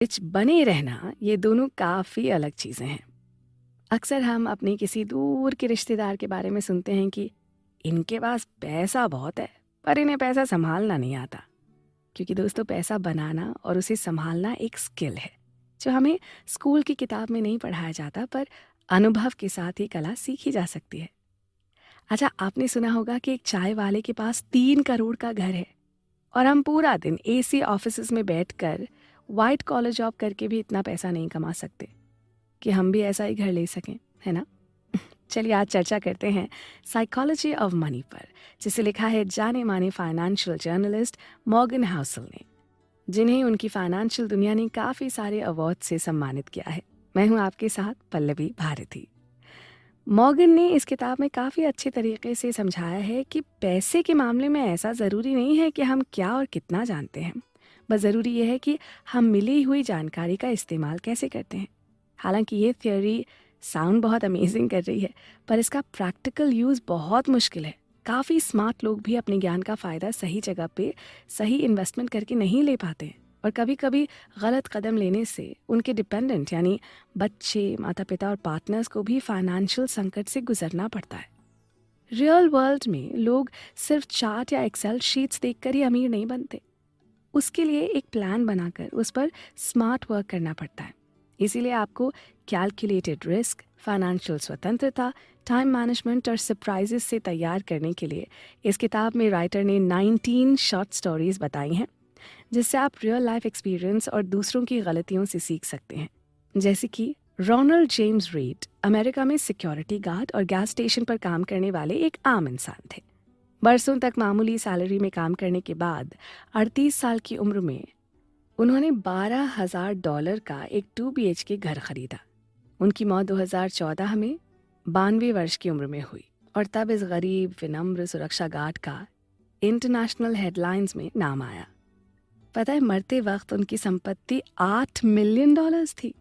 Rich बने रहना, ये दोनों काफ़ी अलग चीज़ें हैं। अक्सर हम अपने किसी दूर के रिश्तेदार के बारे में सुनते हैं कि इनके पास पैसा बहुत है, पर इन्हें पैसा संभालना नहीं आता। क्योंकि दोस्तों, पैसा बनाना और उसे संभालना एक स्किल है जो हमें स्कूल की किताब में नहीं पढ़ाया जाता, पर अनुभव के साथ ये कला सीखी जा सकती है। अच्छा, आपने सुना होगा कि एक चाय वाले के पास 3 करोड़ का घर है और हम पूरा दिन एसी ऑफिसेज में बैठकर वाइट कॉलर जॉब करके भी इतना पैसा नहीं कमा सकते कि हम भी ऐसा ही घर ले सकें, है ना? चलिए आज चर्चा करते हैं साइकोलॉजी ऑफ मनी पर, जिसे लिखा है जाने माने फाइनेंशियल जर्नलिस्ट मॉर्गन हाउसल ने, जिन्हें उनकी फाइनेंशियल दुनिया ने काफ़ी सारे अवार्ड से सम्मानित किया है। मैं हूं आपके साथ पल्लवी भारती। मॉर्गन ने इस किताब में काफ़ी अच्छे तरीके से समझाया है कि पैसे के मामले में ऐसा ज़रूरी नहीं है कि हम क्या और कितना जानते हैं, बस ज़रूरी यह है कि हम मिली हुई जानकारी का इस्तेमाल कैसे करते हैं। हालांकि ये थ्योरी साउंड बहुत अमेजिंग कर रही है, पर इसका प्रैक्टिकल यूज़ बहुत मुश्किल है। काफ़ी स्मार्ट लोग भी अपने ज्ञान का फ़ायदा सही जगह पे सही इन्वेस्टमेंट करके नहीं ले पाते हैं, और कभी कभी गलत कदम लेने से उनके डिपेंडेंट यानी बच्चे, माता पिता और पार्टनर्स को भी फाइनेंशियल संकट से गुजरना पड़ता है। रियल वर्ल्ड में लोग सिर्फ चार्ट या एक्सेल शीट्स देखकर ही अमीर नहीं बनते। उसके लिए एक प्लान बनाकर उस पर स्मार्ट वर्क करना पड़ता है। इसीलिए आपको कैलकुलेटेड रिस्क, फाइनेंशियल स्वतंत्रता, टाइम मैनेजमेंट और सरप्राइजेस से तैयार करने के लिए इस किताब में राइटर ने 19 शॉर्ट स्टोरीज बताई हैं, जिससे आप रियल लाइफ एक्सपीरियंस और दूसरों की गलतियों से सीख सकते हैं। जैसे कि रोनाल्ड जेम्स रीड अमेरिका में सिक्योरिटी गार्ड और गैस स्टेशन पर काम करने वाले एक आम इंसान थे। बरसों तक मामूली सैलरी में काम करने के बाद 38 साल की उम्र में उन्होंने $12,000 का एक 2 BHK घर खरीदा। उनकी मौत 2014 में 92 वर्ष की उम्र में हुई, और तब इस गरीब विनम्र सुरक्षा गार्ड का इंटरनेशनल हेडलाइंस में नाम आया। पता है, मरते वक्त उनकी संपत्ति $8 मिलियन थी।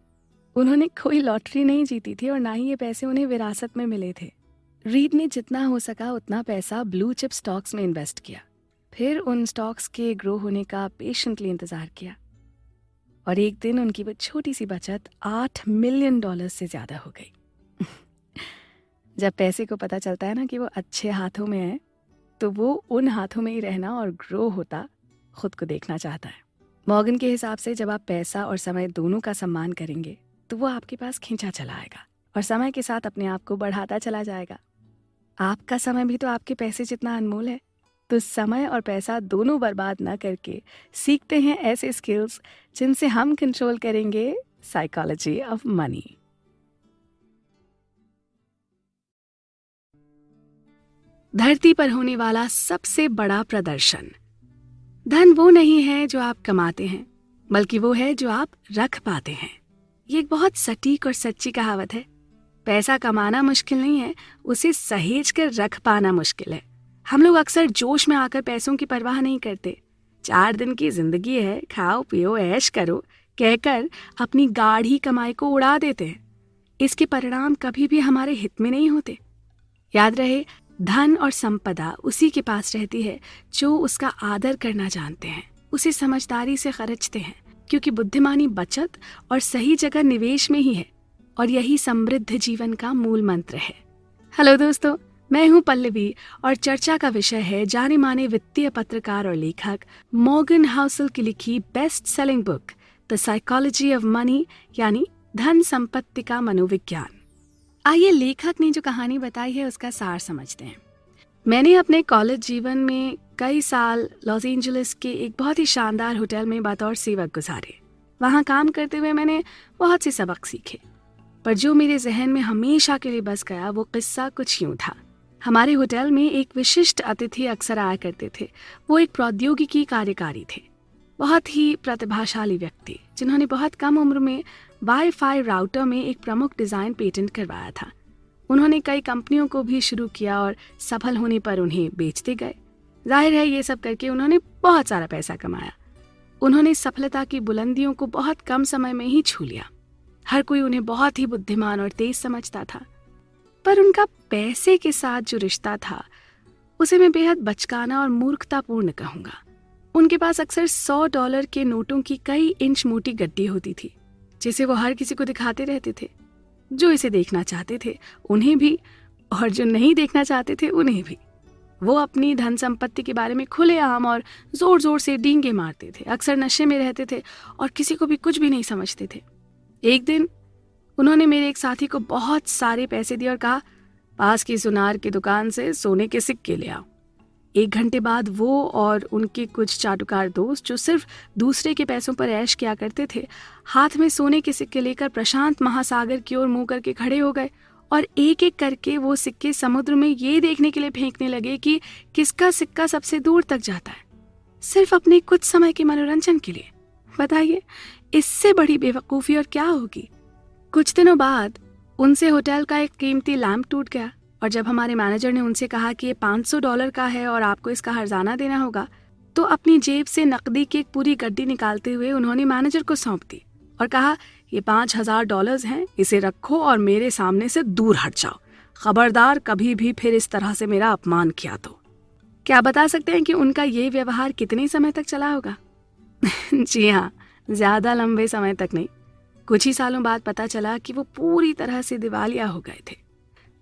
उन्होंने कोई लॉटरी नहीं जीती थी और ना ही ये पैसे उन्हें विरासत में मिले थे। रीड ने जितना हो सका उतना पैसा ब्लू चिप स्टॉक्स में इन्वेस्ट किया, फिर उन स्टॉक्स के ग्रो होने का पेशेंटली इंतजार किया, और एक दिन उनकी वो छोटी सी बचत $8 मिलियन से ज्यादा हो गई। जब पैसे को पता चलता है ना कि वो अच्छे हाथों में है, तो वो उन हाथों में ही रहना और ग्रो होता खुद को देखना चाहता है। मॉर्गन के हिसाब से जब आप पैसा और समय दोनों का सम्मान करेंगे, तो वो आपके पास खींचा चला आएगा और समय के साथ अपने आप को बढ़ाता चला जाएगा। आपका समय भी तो आपके पैसे जितना अनमोल है, तो समय और पैसा दोनों बर्बाद न करके सीखते हैं ऐसे स्किल्स जिनसे हम कंट्रोल करेंगे साइकोलॉजी ऑफ मनी। धरती पर होने वाला सबसे बड़ा प्रदर्शन। धन वो नहीं है जो आप कमाते हैं, बल्कि वो है जो आप रख पाते हैं। ये एक बहुत सटीक और सच्ची कहावत है। पैसा कमाना मुश्किल नहीं है, उसे सहेज कर रख पाना मुश्किल है। हम लोग अक्सर जोश में आकर पैसों की परवाह नहीं करते। 4 दिन की जिंदगी है, खाओ पियो ऐश करो कहकर अपनी गाढ़ी कमाई को उड़ा देते हैं। इसके परिणाम कभी भी हमारे हित में नहीं होते। याद रहे, धन और संपदा उसी के पास रहती है जो उसका आदर करना जानते हैं, उसे समझदारी से खर्चते हैं, क्योंकि बुद्धिमानी बचत और सही जगह निवेश में ही है, और यही समृद्ध जीवन का मूल मंत्र है। हेलो दोस्तों, मैं हूं पल्लवी और चर्चा का विषय है जाने माने वित्तीय पत्रकार और लेखक मॉर्गन हाउसल की लिखी best selling book the psychology of money, यानी धन संपत्ति का मनोविज्ञान। आइए लेखक ने जो कहानी बताई है उसका सार समझते हैं। मैंने अपने कॉलेज जीवन में कई साल लॉस एंजलिस के एक बहुत ही शानदार होटल में बतौर सेवक गुजारे। वहाँ काम करते हुए मैंने बहुत से सबक सीखे, पर जो मेरे जहन में हमेशा के लिए बस गया वो किस्सा कुछ यूं था। हमारे होटल में एक विशिष्ट अतिथि अक्सर आया करते थे। वो एक प्रौद्योगिकी कार्यकारी थे, बहुत ही प्रतिभाशाली व्यक्ति, जिन्होंने बहुत कम उम्र में वाईफाई राउटर में एक प्रमुख डिजाइन पेटेंट करवाया था। उन्होंने कई कंपनियों को भी शुरू किया और सफल होने पर उन्हें बेचते गए। जाहिर है, ये सब करके उन्होंने बहुत सारा पैसा कमाया। उन्होंने सफलता की बुलंदियों को बहुत कम समय में ही छू लिया। हर कोई उन्हें बहुत ही बुद्धिमान और तेज समझता था, पर उनका पैसे के साथ जो रिश्ता था उसे मैं बेहद बचकाना और मूर्खतापूर्ण कहूंगा। उनके पास अक्सर $100 के नोटों की कई इंच मोटी गड्डी होती थी, जिसे वो हर किसी को दिखाते रहते थे। जो इसे देखना चाहते थे उन्हें भी, और जो नहीं देखना चाहते थे उन्हें भी। वो अपनी धन संपत्ति के बारे में खुलेआम और जोर जोर से डींगे मारते थे, अक्सर नशे में रहते थे और किसी को भी कुछ भी नहीं समझते थे। एक दिन उन्होंने मेरे एक साथी को बहुत सारे पैसे दिए और कहा, पास की सुनार की दुकान से सोने के सिक्के ले आओ। 1 घंटे बाद वो और उनके कुछ चाटुकार दोस्त, जो सिर्फ दूसरे के पैसों पर ऐश किया करते थे, हाथ में सोने के सिक्के लेकर प्रशांत महासागर की ओर मुंह करके खड़े हो गए और एक एक करके वो सिक्के समुद्र में ये देखने के लिए फेंकने लगे कि किसका सिक्का सबसे दूर तक जाता है, सिर्फ अपने कुछ समय के मनोरंजन के लिए। बताइए, इससे बड़ी बेवकूफ़ी और क्या होगी। कुछ दिनों बाद उनसे होटल का एक कीमती लैंप टूट गया और जब हमारे मैनेजर ने उनसे कहा कि ये $500 का है और आपको इसका हर्जाना देना होगा, तो अपनी जेब से नकदी की एक पूरी गड्डी निकालते हुए उन्होंने मैनेजर को सौंप दी और कहा, ये $5000 हैं, इसे रखो और मेरे सामने से दूर हट जाओ। खबरदार कभी भी फिर इस तरह से मेरा अपमान किया तो। क्या बता सकते हैं कि उनका ये व्यवहार कितने समय तक चला होगा? जी हाँ, ज्यादा लंबे समय तक नहीं। कुछ ही सालों बाद पता चला कि वो पूरी तरह से दिवालिया हो गए थे।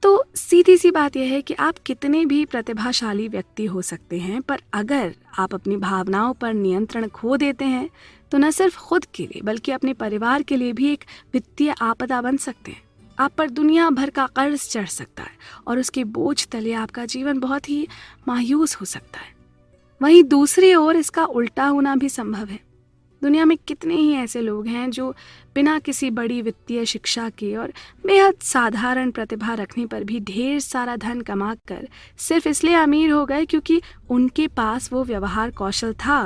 तो सीधी सी बात यह है कि आप कितने भी प्रतिभाशाली व्यक्ति हो सकते हैं, पर अगर आप अपनी भावनाओं पर नियंत्रण खो देते हैं तो न सिर्फ खुद के लिए बल्कि अपने परिवार के लिए भी एक वित्तीय आपदा बन सकते हैं। आप पर दुनिया भर का कर्ज चढ़ सकता है और उसके बोझ तले आपका जीवन बहुत ही मायूस हो सकता है। वहीं दूसरी ओर इसका उल्टा होना भी संभव है। दुनिया में कितने ही ऐसे लोग हैं जो बिना किसी बड़ी वित्तीय शिक्षा के और बेहद साधारण प्रतिभा रखने पर भी ढेर सारा धन कमा कर सिर्फ इसलिए अमीर हो गए क्योंकि उनके पास वो व्यवहार कौशल था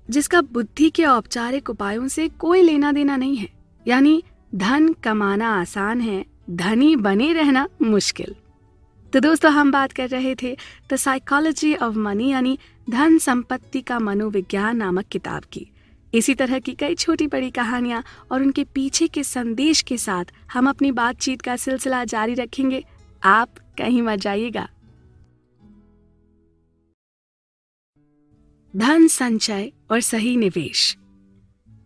जिसका बुद्धि के औपचारिक उपायों से कोई लेना देना नहीं है। यानी धन कमाना आसान है, धनी बने रहना मुश्किल। तो दोस्तों, हम बात कर रहे थे द साइकोलॉजी ऑफ मनी यानी धन संपत्ति का मनोविज्ञान नामक किताब की। इसी तरह की कई छोटी बड़ी कहानियां और उनके पीछे के संदेश के साथ हम अपनी बातचीत का सिलसिला जारी रखेंगे। आप कहीं मत जाइएगा। धन संचय और सही निवेश।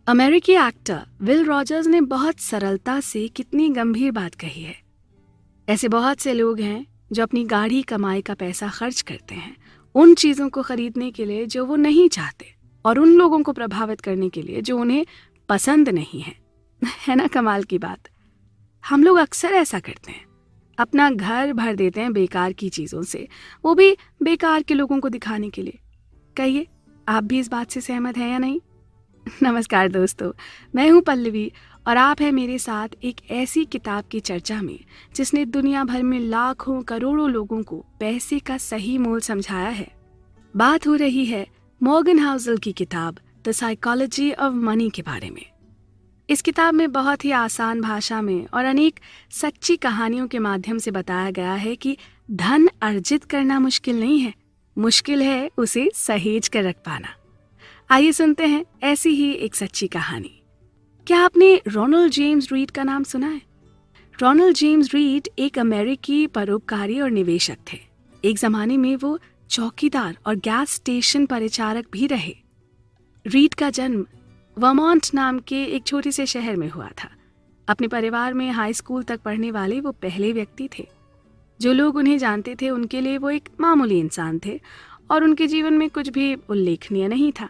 अमेरिकी एक्टर विल रॉजर्स ने बहुत सरलता से कितनी गंभीर बात कही है। ऐसे बहुत से लोग हैं जो अपनी गाढ़ी कमाई का पैसा खर्च करते हैं उन चीजों को खरीदने के लिए जो वो नहीं चाहते और उन लोगों को प्रभावित करने के लिए जो उन्हें पसंद नहीं है ना कमाल की बात। हम लोग अक्सर ऐसा करते हैं, अपना घर भर देते हैं बेकार की चीजों से, वो भी बेकार के लोगों को दिखाने के लिए। कहिए, आप भी इस बात से सहमत हैं या नहीं? नमस्कार दोस्तों, मैं हूं पल्लवी और आप हैं मेरे साथ एक ऐसी किताब की चर्चा में जिसने दुनिया भर में लाखों करोड़ों लोगों को पैसे का सही मोल समझाया है। बात हो रही है मॉर्गन हाउसल की किताब द साइकोलॉजी ऑफ मनी के बारे में। इस किताब में बहुत ही आसान भाषा में और अनेक सच्ची कहानियों के माध्यम से बताया गया है कि धन अर्जित करना मुश्किल नहीं है, मुश्किल है उसे सहेज कर रख पाना। आइए सुनते हैं ऐसी ही एक सच्ची कहानी। क्या आपने रोनाल्ड जेम्स रीड का नाम सुना है? रोनाल्ड जेम्स रीड एक अमेरिकी परोपकारी और निवेशक थे। एक जमाने में वो चौकीदार और गैस स्टेशन परिचारक भी रहे। रीड का जन्म वर्मोंट नाम के एक छोटे से शहर में हुआ था। अपने परिवार में हाई स्कूल तक पढ़ने वाले वो पहले व्यक्ति थे। जो लोग उन्हें जानते थे उनके लिए वो एक मामूली इंसान थे और उनके जीवन में कुछ भी उल्लेखनीय नहीं था।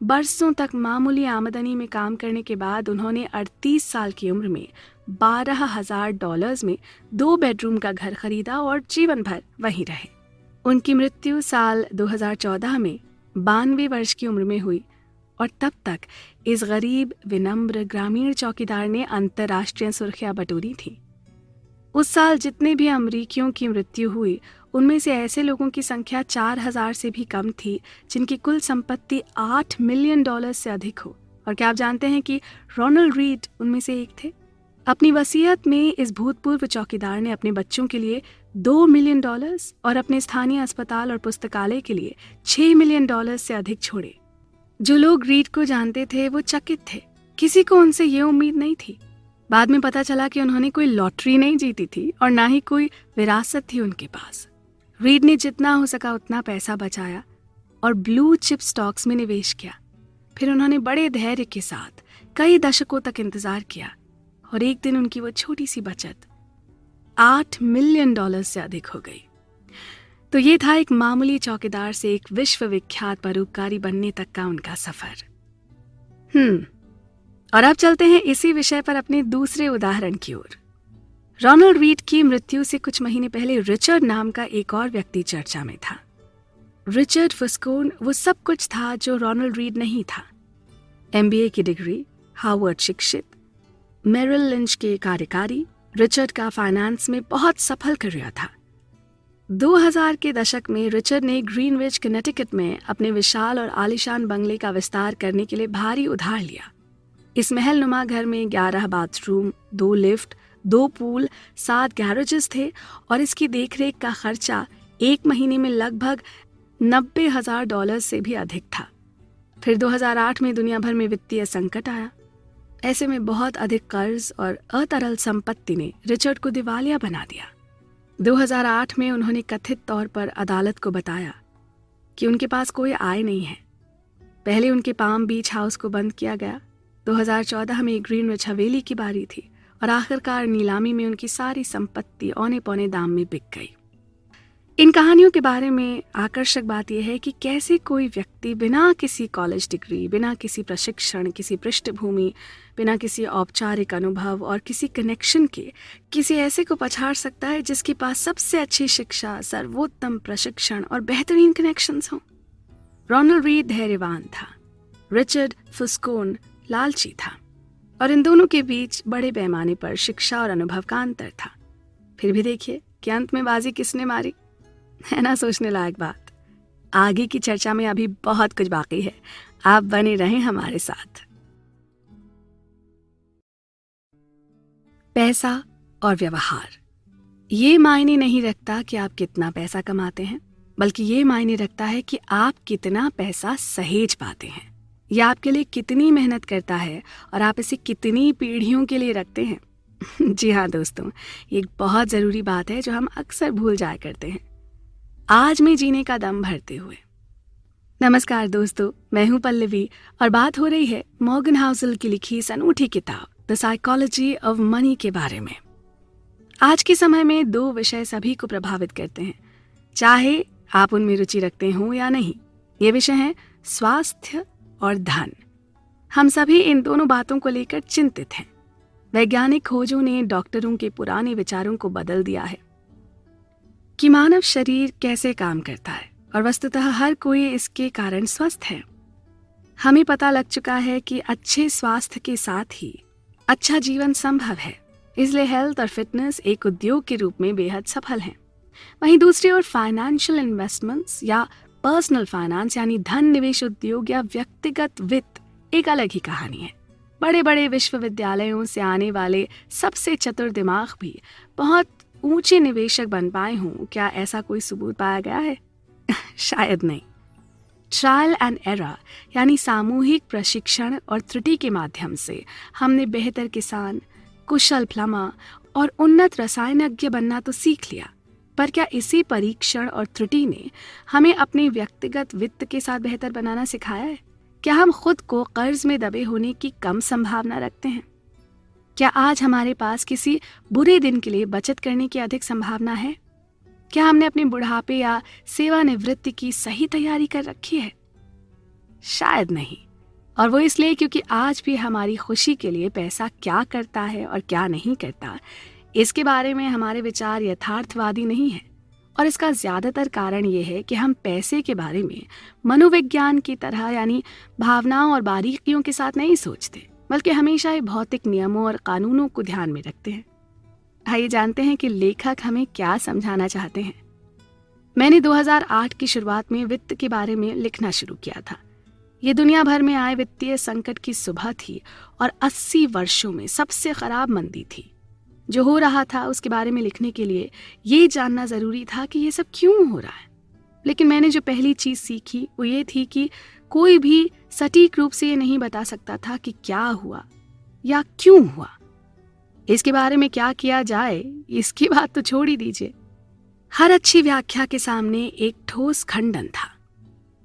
बरसों तक मामूली आमदनी में काम करने के बाद उन्होंने 38 साल की उम्र में $12,000 में 2 बेडरूम का घर खरीदा और जीवन भर वहीं रहे। उनकी मृत्यु साल 2014 में 92 वर्ष की उम्र में हुई और तब तक इस गरीब विनम्र ग्रामीण चौकीदार ने अंतर्राष्ट्रीय सुर्खियां बटोरी थी। उस साल जितने भी अमरीकियों की मृत्यु हुई उनमें से ऐसे लोगों की संख्या 4000 से भी कम थी जिनकी कुल संपत्ति $8 मिलियन से अधिक हो। और क्या आप जानते हैं कि रोनाल्ड रीड उनमें से एक थे? अपनी वसीयत में इस भूतपूर्व चौकीदार ने अपने बच्चों के लिए $2 मिलियन और अपने स्थानीय अस्पताल और पुस्तकालय के लिए $6 मिलियन से अधिक छोड़े। जो लोग रीड को जानते थे वो चकित थे, किसी को उनसे ये उम्मीद नहीं थी। बाद में पता चला कि उन्होंने कोई लॉटरी नहीं जीती थी और ना ही कोई विरासत थी उनके पास। रीड ने जितना हो सका उतना पैसा बचाया और ब्लू चिप स्टॉक्स में निवेश किया। फिर उन्होंने बड़े धैर्य के साथ कई दशकों तक इंतजार किया और एक दिन उनकी वो छोटी सी बचत $8 मिलियन से अधिक हो गई। तो ये था एक मामूली चौकीदार से एक विश्वविख्यात परोपकारी बनने तक का उनका सफर। और अब चलते हैं इसी विषय पर अपने दूसरे उदाहरण की ओर। रोनाल्ड रीड की मृत्यु से कुछ महीने पहले रिचर्ड नाम का एक और व्यक्ति चर्चा में था। रिचर्ड फस्कोन वो सब कुछ था जो रोनाल्ड रीड नहीं था। MBA की डिग्री, हार्वर्ड शिक्षित, मेरिल लिंच के कार्यकारी, रिचर्ड का फाइनेंस में बहुत सफल करियर था। 2000 के दशक में रिचर्ड ने ग्रीनविच कनेटिकट में अपने विशाल और आलीशान बंगले का विस्तार करने के लिए भारी उधार लिया। इस महल नुमा घर में 11 बाथरूम, 2 लिफ्ट, 2 पूल, 7 गैरेजेस थे और इसकी देखरेख का खर्चा एक महीने में लगभग $90,000 से भी अधिक था। फिर 2008 में दुनिया भर में वित्तीय संकट आया। ऐसे में बहुत अधिक कर्ज और अतरल संपत्ति ने रिचर्ड को दिवालिया बना दिया। 2008 में उन्होंने कथित तौर पर अदालत को बताया कि उनके पास कोई आय नहीं है। पहले उनके पाम बीच हाउस को बंद किया गया। 2014 में ग्रीनविच हवेली की बारी थी और आखिरकार नीलामी में उनकी सारी संपत्ति औने पौने दाम में बिक गई। इन कहानियों के बारे में आकर्षक बात यह है कि कैसे कोई व्यक्ति बिना किसी कॉलेज डिग्री, बिना किसी प्रशिक्षण, किसी पृष्ठभूमि, बिना किसी औपचारिक अनुभव और किसी कनेक्शन के किसी ऐसे को पछाड़ सकता है जिसके पास सबसे अच्छी शिक्षा, सर्वोत्तम प्रशिक्षण और बेहतरीन कनेक्शंस हों। रोनाल्ड रीड धैर्यवान था, रिचर्ड फस्कोन लालची था और इन दोनों के बीच बड़े पैमाने पर शिक्षा और अनुभव का अंतर था। फिर भी देखिए कि अंत में बाजी किसने मारी, है ना सोचने लायक बात। आगे की चर्चा में अभी बहुत कुछ बाकी है, आप बने रहें हमारे साथ। पैसा और व्यवहार, ये मायने नहीं रखता कि आप कितना पैसा कमाते हैं, बल्कि ये मायने रखता है कि आप कितना पैसा सहेज पाते हैं। यह आपके लिए कितनी मेहनत करता है और आप इसे कितनी पीढ़ियों के लिए रखते हैं। जी हाँ दोस्तों, ये एक बहुत जरूरी बात है जो हम अक्सर भूल जाया करते हैं आज में जीने का दम भरते हुए। नमस्कार दोस्तों, मैं हूं पल्लवी और बात हो रही है मॉर्गन हाउसल की लिखी इस अनूठी किताब द साइकोलॉजी ऑफ मनी के बारे में। आज के समय में 2 विषय सभी को प्रभावित करते हैं, चाहे आप उनमें रुचि रखते हो या नहीं। ये विषय हैं स्वास्थ्य और धन। हम सभी इन दोनों बातों को लेकर चिंतित हैं। वैज्ञानिक खोजों ने डॉक्टरों के पुराने विचारों को बदल दिया है कि मानव शरीर कैसे काम करता है और वस्तुतः हर कोई इसके कारण स्वस्थ है। हमें पता लग चुका है कि अच्छे स्वास्थ्य के साथ ही अच्छा जीवन संभव है, इसलिए हेल्थ और फिटनेस एक उद्योग के रूप में बेहद सफल हैं। वहीं दूसरी ओर फाइनेंशियल इन्वेस्टमेंट्स या पर्सनल फाइनेंस यानी धन निवेश उद्योग या व्यक्तिगत वित्त एक अलग ही कहानी है। बड़े बड़े विश्वविद्यालयों से आने वाले सबसे चतुर दिमाग भी बहुत ऊंचे निवेशक बन पाए हों, क्या ऐसा कोई सबूत पाया गया है? शायद नहीं। ट्रायल एंड एरर यानी सामूहिक प्रशिक्षण और त्रुटि के माध्यम से हमने बेहतर किसान, कुशल प्लम्बर और उन्नत रसायनज्ञ बनना तो सीख लिया, पर क्या इसी परीक्षण और त्रुटि ने हमें अपने व्यक्तिगत वित्त के साथ बेहतर बनाना सिखाया है? क्या हम खुद को कर्ज में दबे होने की कम संभावना रखते हैं? क्या आज हमारे पास किसी बुरे दिन के लिए बचत करने की अधिक संभावना है? क्या हमने अपने बुढ़ापे या सेवानिवृत्ति की सही तैयारी कर रखी है? शायद नहीं, और वो इसलिए क्योंकि आज भी हमारी खुशी के लिए पैसा क्या करता है और क्या नहीं करता, इसके बारे में हमारे विचार यथार्थवादी नहीं है। और इसका ज्यादातर कारण ये है कि हम पैसे के बारे में मनोविज्ञान की तरह यानी भावनाओं और बारीकियों के साथ नहीं सोचते, बल्कि हमेशा ही भौतिक नियमों और कानूनों को ध्यान में रखते हैं। आइए जानते हैं कि लेखक हमें क्या समझाना चाहते हैं। मैंने 2008 की शुरुआत में वित्त के बारे में लिखना शुरू किया था। ये दुनिया भर में आए वित्तीय संकट की सुबह थी और 80 वर्षों में सबसे खराब मंदी थी। जो हो रहा था उसके बारे में लिखने के लिए ये जानना जरूरी था कि ये सब क्यों हो रहा है। लेकिन मैंने जो पहली चीज सीखी वो ये थी कि कोई भी सटीक रूप से ये नहीं बता सकता था कि क्या हुआ या क्यों हुआ। इसके बारे में क्या किया जाए इसकी बात तो छोड़ ही दीजिए। हर अच्छी व्याख्या के सामने एक ठोस खंडन था।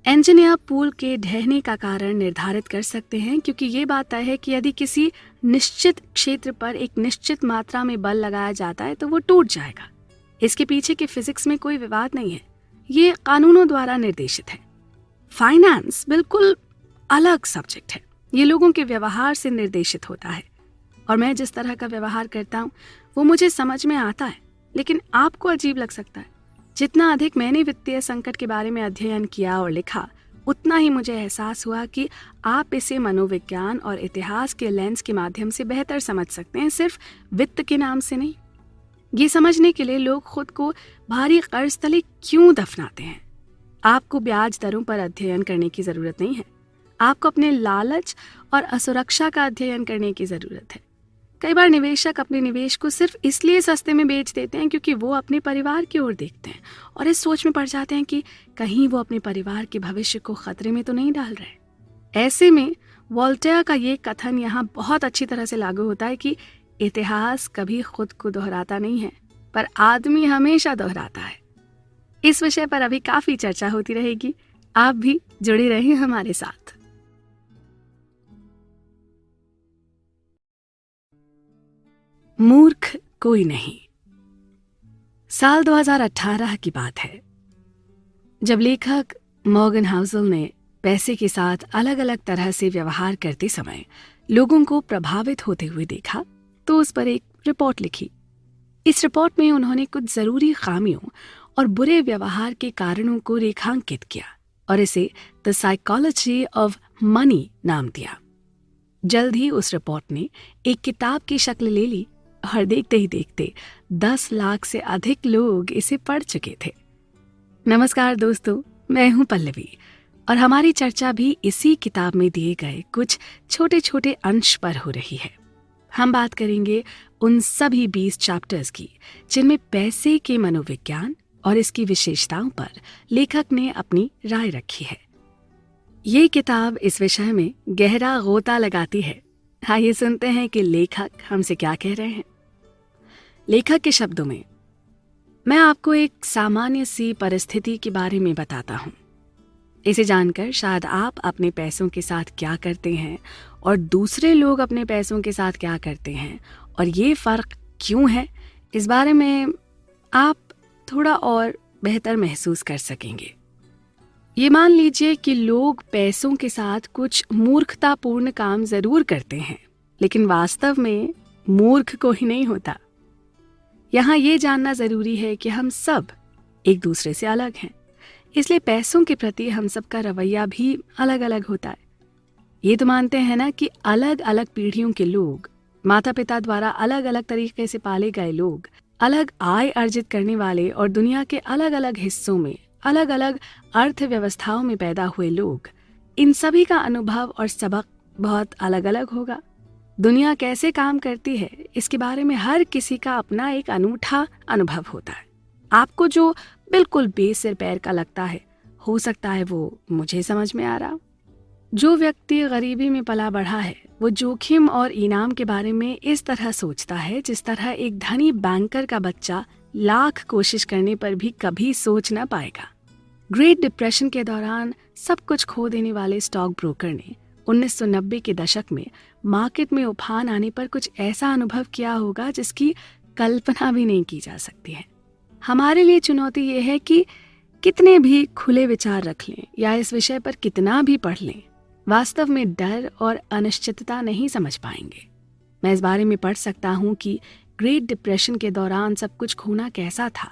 इंजीनियर पुल के ढहने का कारण निर्धारित कर सकते हैं, क्योंकि ये बात तय है कि यदि किसी निश्चित क्षेत्र पर एक निश्चित मात्रा में बल लगाया जाता है तो वो टूट जाएगा। इसके पीछे के फिजिक्स में कोई विवाद नहीं है, ये कानूनों द्वारा निर्देशित है। फाइनेंस बिल्कुल अलग सब्जेक्ट है, ये लोगों के व्यवहार से निर्देशित होता है, और मैं जिस तरह का व्यवहार करता हूँ वो मुझे समझ में आता है, लेकिन आपको अजीब लग सकता है। जितना अधिक मैंने वित्तीय संकट के बारे में अध्ययन किया और लिखा, उतना ही मुझे एहसास हुआ कि आप इसे मनोविज्ञान और इतिहास के लेंस के माध्यम से बेहतर समझ सकते हैं, सिर्फ वित्त के नाम से नहीं। ये समझने के लिए लोग खुद को भारी कर्ज तले क्यों दफनाते हैं। आपको ब्याज दरों पर अध्ययन करने की जरूरत नहीं है, आपको अपने लालच और असुरक्षा का अध्ययन करने की जरूरत है। कई बार निवेशक अपने निवेश को सिर्फ इसलिए सस्ते में बेच देते हैं क्योंकि वो अपने परिवार की ओर देखते हैं और इस सोच में पड़ जाते हैं कि कहीं वो अपने परिवार के भविष्य को खतरे में तो नहीं डाल रहे। ऐसे में वोल्टेयर का ये कथन यहाँ बहुत अच्छी तरह से लागू होता है कि इतिहास कभी खुद को दोहराता नहीं है, पर आदमी हमेशा दोहराता है। इस विषय पर अभी काफी चर्चा होती रहेगी, आप भी जुड़े रहें हमारे साथ। मूर्ख कोई नहीं। साल 2018 की बात है, जब लेखक मॉर्गन हाउसल ने पैसे के साथ अलग अलग तरह से व्यवहार करते समय लोगों को प्रभावित होते हुए देखा, तो उस पर एक रिपोर्ट लिखी। इस रिपोर्ट में उन्होंने कुछ जरूरी खामियों और बुरे व्यवहार के कारणों को रेखांकित किया और इसे द साइकोलॉजी ऑफ मनी नाम दिया। जल्द ही उस रिपोर्ट ने एक किताब की शक्ल ले ली और देखते ही देखते 10 लाख से अधिक लोग इसे पढ़ चुके थे। नमस्कार दोस्तों, मैं हूं पल्लवी और हमारी चर्चा भी इसी किताब में दिए गए कुछ छोटे छोटे अंश पर हो रही है। हम बात करेंगे उन सभी 20 चैप्टर्स की जिनमें पैसे के मनोविज्ञान और इसकी विशेषताओं पर लेखक ने अपनी राय रखी है। ये किताब इस विषय में गहरा गोता लगाती है। आइए सुनते हैं कि लेखक हमसे क्या कह रहे हैं। लेखक के शब्दों में, मैं आपको एक सामान्य सी परिस्थिति के बारे में बताता हूँ। इसे जानकर शायद आप अपने पैसों के साथ क्या करते हैं और दूसरे लोग अपने पैसों के साथ क्या करते हैं और ये फर्क क्यों है, इस बारे में आप थोड़ा और बेहतर महसूस कर सकेंगे। ये मान लीजिए कि लोग पैसों के साथ कुछ मूर्खतापूर्ण काम जरूर करते हैं, लेकिन वास्तव में मूर्ख कोई नहीं होता। यहाँ ये जानना जरूरी है कि हम सब एक दूसरे से अलग हैं, इसलिए पैसों के प्रति हम सबका रवैया भी अलग अलग होता है। ये तो मानते हैं ना कि अलग अलग पीढ़ियों के लोग, माता पिता द्वारा अलग अलग तरीके से पाले गए लोग, अलग आय अर्जित करने वाले और दुनिया के अलग अलग हिस्सों में अलग अलग अर्थव्यवस्थाओं में पैदा हुए लोग, इन सभी का अनुभव और सबक बहुत अलग अलग होगा। दुनिया कैसे काम करती है, इसके बारे में हर किसी का अपना एक अनूठा अनुभव होता है। आपको जो बिल्कुल बेसिर पैर का लगता है, हो सकता है वो मुझे समझ में आ रहा। जो व्यक्ति गरीबी में पला बढ़ा है, वो जोखिम और इनाम के बारे में इस तरह सोचता है जिस तरह एक धनी बैंकर का बच्चा लाख कोशिश करने पर भी कभी सोच ना पाएगा। ग्रेट डिप्रेशन के दौरान सब कुछ खो देने वाले स्टॉक ब्रोकर ने 1990 के दशक में मार्केट में उफान आने पर कुछ ऐसा अनुभव किया होगा जिसकी कल्पना भी नहीं की जा सकती है। हमारे लिए चुनौती ये है कि कितने भी खुले विचार रख लें या इस विषय पर कितना भी पढ़ लें, वास्तव में डर और अनिश्चितता नहीं समझ पाएंगे। मैं इस बारे में पढ़ सकता हूँ कि ग्रेट डिप्रेशन के दौरान सब कुछ खोना कैसा था,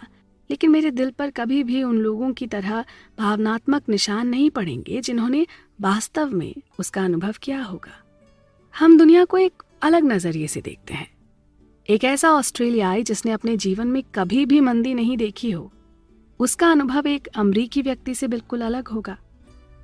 लेकिन मेरे दिल पर कभी भी उन लोगों की तरह भावनात्मक निशान नहीं पड़ेंगे जिन्होंने वास्तव में उसका अनुभव किया होगा। हम दुनिया को एक अलग नजरिए से देखते हैं। एक ऐसा ऑस्ट्रेलियाई जिसने अपने जीवन में कभी भी मंदी नहीं देखी हो, उसका अनुभव एक अमरीकी व्यक्ति से बिल्कुल अलग होगा।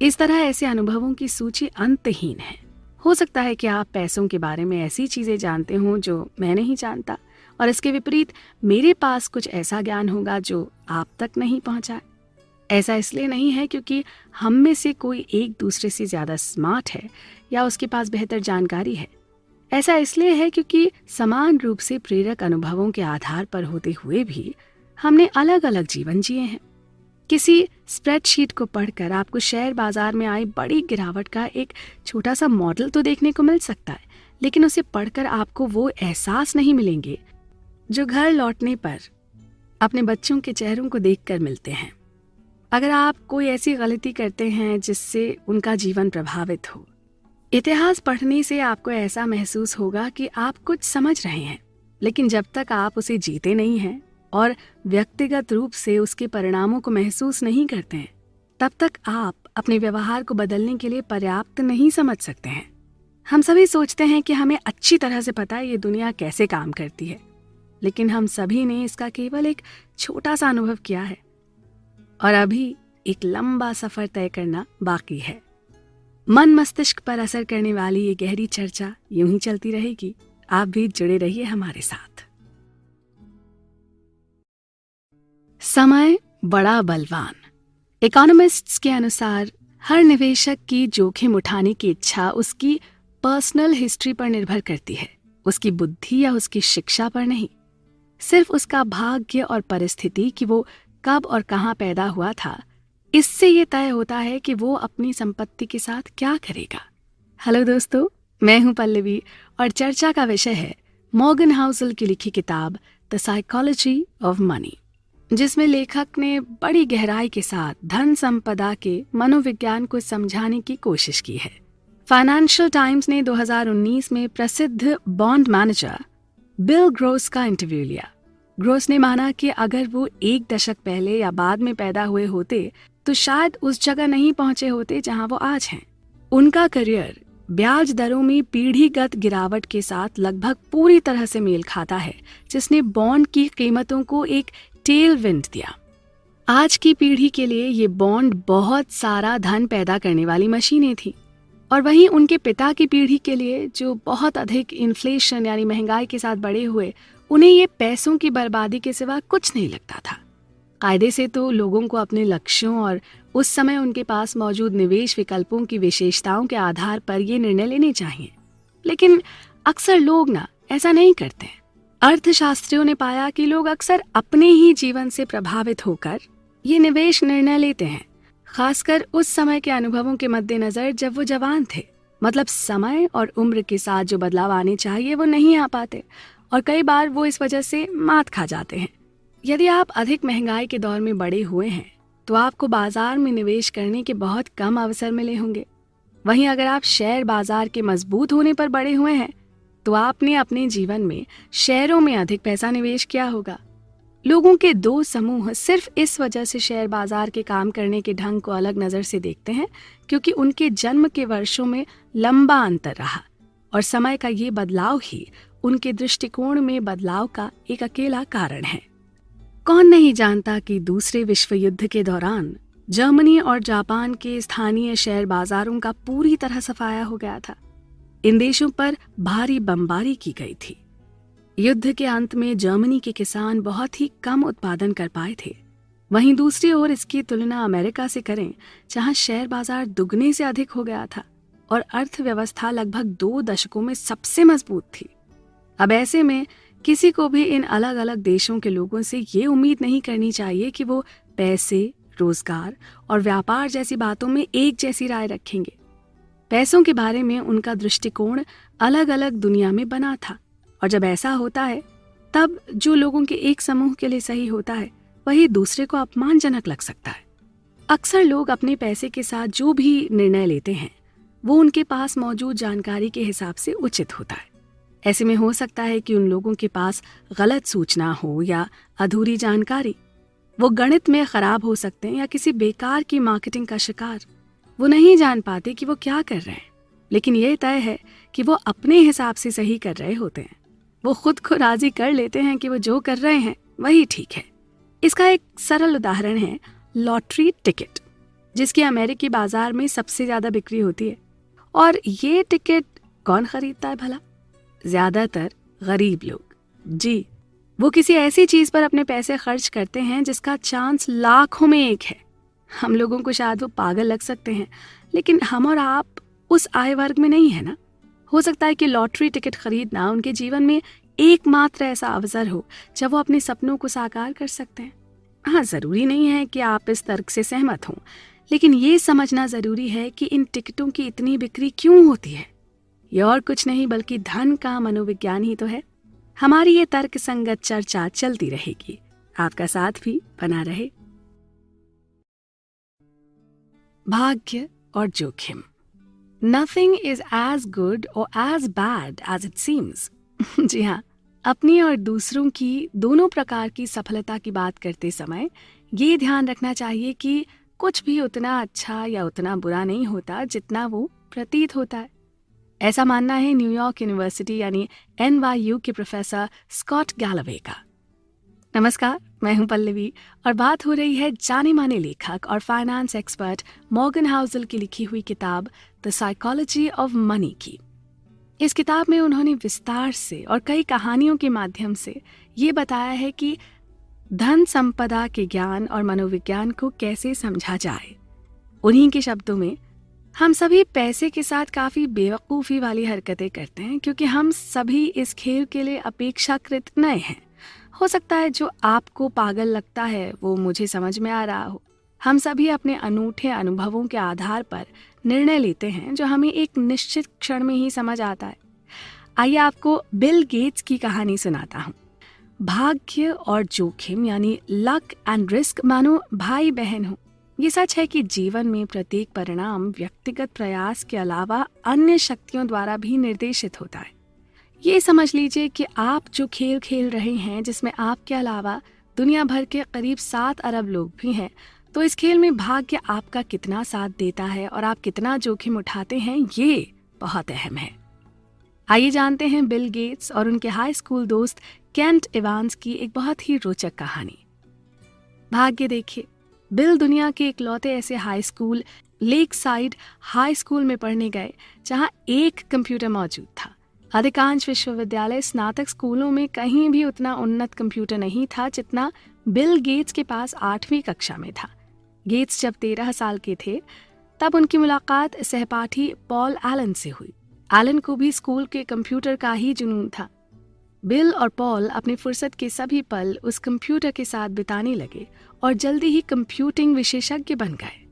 इस तरह ऐसे अनुभवों की सूची अंतहीन है। हो सकता है कि आप पैसों के बारे में ऐसी चीजें जानते हो जो मैं नहीं जानता, और इसके विपरीत मेरे पास कुछ ऐसा ज्ञान होगा जो आप तक नहीं पहुंचा। ऐसा इसलिए नहीं है क्योंकि हम में से कोई एक दूसरे से ज्यादा स्मार्ट है या उसके पास बेहतर जानकारी है। ऐसा इसलिए है क्योंकि समान रूप से प्रेरक अनुभवों के आधार पर होते हुए भी हमने अलग अलग जीवन जिए हैं। किसी स्प्रेडशीट को पढ़कर आपको शेयर बाजार में आई बड़ी गिरावट का एक छोटा सा मॉडल तो देखने को मिल सकता है, लेकिन उसे पढ़कर आपको वो एहसास नहीं मिलेंगे जो घर लौटने पर अपने बच्चों के चेहरों को देखकर मिलते हैं। अगर आप कोई ऐसी गलती करते हैं जिससे उनका जीवन प्रभावित हो, इतिहास पढ़ने से आपको ऐसा महसूस होगा कि आप कुछ समझ रहे हैं, लेकिन जब तक आप उसे जीते नहीं हैं और व्यक्तिगत रूप से उसके परिणामों को महसूस नहीं करते हैं, तब तक आप अपने व्यवहार को बदलने के लिए पर्याप्त नहीं समझ सकते हैं। हम सभी सोचते हैं कि हमें अच्छी तरह से पता है ये दुनिया कैसे काम करती है, लेकिन हम सभी ने इसका केवल एक छोटा सा अनुभव किया है और अभी एक लंबा सफर तय करना बाकी है। मन मस्तिष्क पर असर करने वाली ये गहरी चर्चा यूं ही चलती रहेगी। आप भी जुड़े रहिए हमारे साथ। समय बड़ा बलवान। इकोनॉमिस्ट्स के अनुसार हर निवेशक की जोखिम उठाने की इच्छा उसकी पर्सनल हिस्ट्री पर निर्भर करती है, उसकी बुद्धि या उसकी शिक्षा पर नहीं। सिर्फ उसका भाग्य और परिस्थिति कि वो कब और कहाँ पैदा हुआ था, इससे ये तय होता है कि वो अपनी संपत्ति के साथ क्या करेगा। हेलो दोस्तों, मैं हूं पल्लवी और चर्चा का विषय है मॉर्गन हाउसल की लिखी किताब द साइकोलॉजी ऑफ मनी, जिसमें लेखक ने बड़ी गहराई के साथ धन संपदा के मनोविज्ञान को समझाने की कोशिश की है। फाइनेंशियल टाइम्स ने 2019 में प्रसिद्ध बॉन्ड मैनेजर बिल ग्रोस का इंटरव्यू लिया। ग्रोस ने माना कि अगर वो एक दशक पहले या बाद में पैदा हुए होते तो शायद उस जगह नहीं पहुंचे होते जहां वो आज हैं। उनका करियर ब्याज दरों में पीढ़ीगत गिरावट के साथ लगभग पूरी तरह से मेल खाता है, जिसने बॉन्ड की कीमतों को एक टेल विंड दिया। आज की पीढ़ी के लिए ये बॉन्ड बहुत सारा धन पैदा करने वाली मशीनें थी, और वहीं उनके पिता की पीढ़ी के लिए जो बहुत अधिक इन्फ्लेशन यानी महंगाई के साथ बड़े हुए, उन्हें ये पैसों की बर्बादी के सिवा कुछ नहीं लगता था। कायदे से तो लोगों को अपने लक्ष्यों और उस समय उनके पास मौजूद निवेश विकल्पों की विशेषताओं के आधार पर ये निर्णय लेने चाहिए, लेकिन अक्सर लोग ऐसा नहीं करते। अर्थशास्त्रियों ने पाया कि लोग अक्सर अपने ही जीवन से प्रभावित होकर ये निवेश निर्णय लेते हैं, खासकर उस समय के अनुभवों के मद्देनजर जब वो जवान थे। मतलब समय और उम्र के साथ जो बदलाव आने चाहिए वो नहीं आ पाते, और कई बार वो इस वजह से मात खा जाते हैं। यदि आप अधिक महंगाई के दौर में बड़े हुए हैं तो आपको बाजार में निवेश करने के बहुत कम अवसर मिले होंगे। वहीं अगर आप शेयर बाजार के मजबूत होने पर बड़े हुए हैं तो आपने अपने जीवन में शेयरों में अधिक पैसा निवेश किया होगा। लोगों के दो समूह सिर्फ इस वजह से शेयर बाजार के काम करने के ढंग को अलग नज़र से देखते हैं क्योंकि उनके जन्म के वर्षों में लंबा अंतर रहा, और समय का ये बदलाव ही उनके दृष्टिकोण में बदलाव का एक अकेला कारण है। कौन नहीं जानता कि दूसरे विश्व युद्ध के दौरान जर्मनी और जापान के स्थानीय शेयर बाजारों का पूरी तरह सफाया हो गया था। इन देशों पर भारी बमबारी की गई थी। युद्ध के अंत में जर्मनी के किसान बहुत ही कम उत्पादन कर पाए थे। वहीं दूसरी ओर इसकी तुलना अमेरिका से करें, जहां शेयर बाजार दुगने से अधिक हो गया था और अर्थव्यवस्था लगभग 2 दशकों में सबसे मजबूत थी। अब ऐसे में किसी को भी इन अलग अलग देशों के लोगों से ये उम्मीद नहीं करनी चाहिए कि वो पैसे, रोजगार और व्यापार जैसी बातों में एक जैसी राय रखेंगे। पैसों के बारे में उनका दृष्टिकोण अलग अलग दुनिया में बना था, और जब ऐसा होता है तब जो लोगों के एक समूह के लिए सही होता है वही दूसरे को अपमानजनक लग सकता है। अक्सर लोग अपने पैसे के साथ जो भी निर्णय लेते हैं वो उनके पास मौजूद जानकारी के हिसाब से उचित होता है। ऐसे में हो सकता है कि उन लोगों के पास गलत सूचना हो या अधूरी जानकारी। वो गणित में खराब हो सकते हैं या किसी बेकार की मार्केटिंग का शिकार। वो नहीं जान पाते कि वो क्या कर रहे हैं, लेकिन ये तय है कि वो अपने हिसाब से सही कर रहे होते हैं। वो खुद को राजी कर लेते हैं कि वो जो कर रहे हैं वही ठीक है। इसका एक सरल उदाहरण है लॉटरी टिकट, जिसकी अमेरिकी बाजार में सबसे ज्यादा बिक्री होती है। और ये टिकट कौन खरीदता है भला? ज्यादातर गरीब लोग। जी, वो किसी ऐसी चीज पर अपने पैसे खर्च करते हैं जिसका चांस लाखों में एक है। हम लोगों को शायद वो पागल लग सकते हैं, लेकिन हम और आप उस आय वर्ग में नहीं है ना। हो सकता है कि लॉटरी टिकट खरीदना उनके जीवन में एकमात्र ऐसा अवसर हो जब वो अपने सपनों को साकार कर सकते हैं। हाँ, ज़रूरी नहीं है कि आप इस तर्क से सहमत हों, लेकिन ये समझना ज़रूरी है कि इन टिकटों की इतनी बिक्री क्यों होती है। ये और कुछ नहीं बल्कि धन का मनोविज्ञान ही तो है। हमारी ये तर्क संगत चर्चा चलती रहेगी। आपका साथ भी बना रहे। भाग्य और जोखिम। Nothing is as good or as bad as it seems। जी हाँ, अपनी और दूसरों की दोनों प्रकार की सफलता की बात करते समय ये ध्यान रखना चाहिए कि कुछ भी उतना अच्छा या उतना बुरा नहीं होता जितना वो प्रतीत होता है। ऐसा मानना है न्यूयॉर्क यूनिवर्सिटी यानी NYU के प्रोफेसर स्कॉट गैलवे का। नमस्कार, मैं हूं पल्लवी और बात हो रही है जाने माने लेखक और फाइनेंस एक्सपर्ट मॉर्गन हाउसल की लिखी हुई किताब द साइकोलॉजी ऑफ मनी की। इस किताब में उन्होंने विस्तार से और कई कहानियों के माध्यम से ये बताया है कि धन संपदा के ज्ञान और मनोविज्ञान को कैसे समझा जाए। उन्हीं के शब्दों में, हम सभी पैसे के साथ काफी बेवकूफ़ी वाली हरकतें करते हैं क्योंकि हम सभी इस खेल के लिए अपेक्षाकृत नए हैं। हो सकता है जो आपको पागल लगता है वो मुझे समझ में आ रहा हो। हम सभी अपने अनूठे अनुभवों के आधार पर निर्णय लेते हैं जो हमें एक निश्चित क्षण में ही समझ आता है। आइए आपको बिल गेट्स की कहानी सुनाता हूँ। भाग्य और जोखिम यानी लक एंड रिस्क मानो भाई बहन हो। ये सच है कि जीवन में प्रत्येक परिणाम व्यक्तिगत प्रयास के अलावा अन्य शक्तियों द्वारा भी निर्देशित होता है। ये समझ लीजिए कि आप जो खेल खेल रहे हैं जिसमें आपके अलावा दुनिया भर के करीब 7 अरब लोग भी हैं, तो इस खेल में भाग्य आपका कितना साथ देता है और आप कितना जोखिम उठाते हैं, ये बहुत अहम है। आइए जानते हैं बिल गेट्स और उनके हाई स्कूल दोस्त केंट इवांस की एक बहुत ही रोचक कहानी। भाग्य देखिए, बिल दुनिया के इकलौते ऐसे high school lake side high school में पढ़ने गए जहां एक कंप्यूटर मौजूद था। अधिकांश विश्वविद्यालय स्नातक स्कूलों में कहीं भी उतना उन्नत कंप्यूटर नहीं था जितना बिल गेट्स के पास 8वीं कक्षा में था। गेट्स जब 13 साल के थे तब उनकी मुलाकात सहपाठी पॉल एलन से हुई। एलन को भी स्कूल के कंप्यूटर का ही जुनून था। बिल और पॉल अपनी फुर्सत के सभी पल उस कंप्यूटर के साथ बिताने लगे और जल्दी ही कंप्यूटिंग विशेषज्ञ बन गए।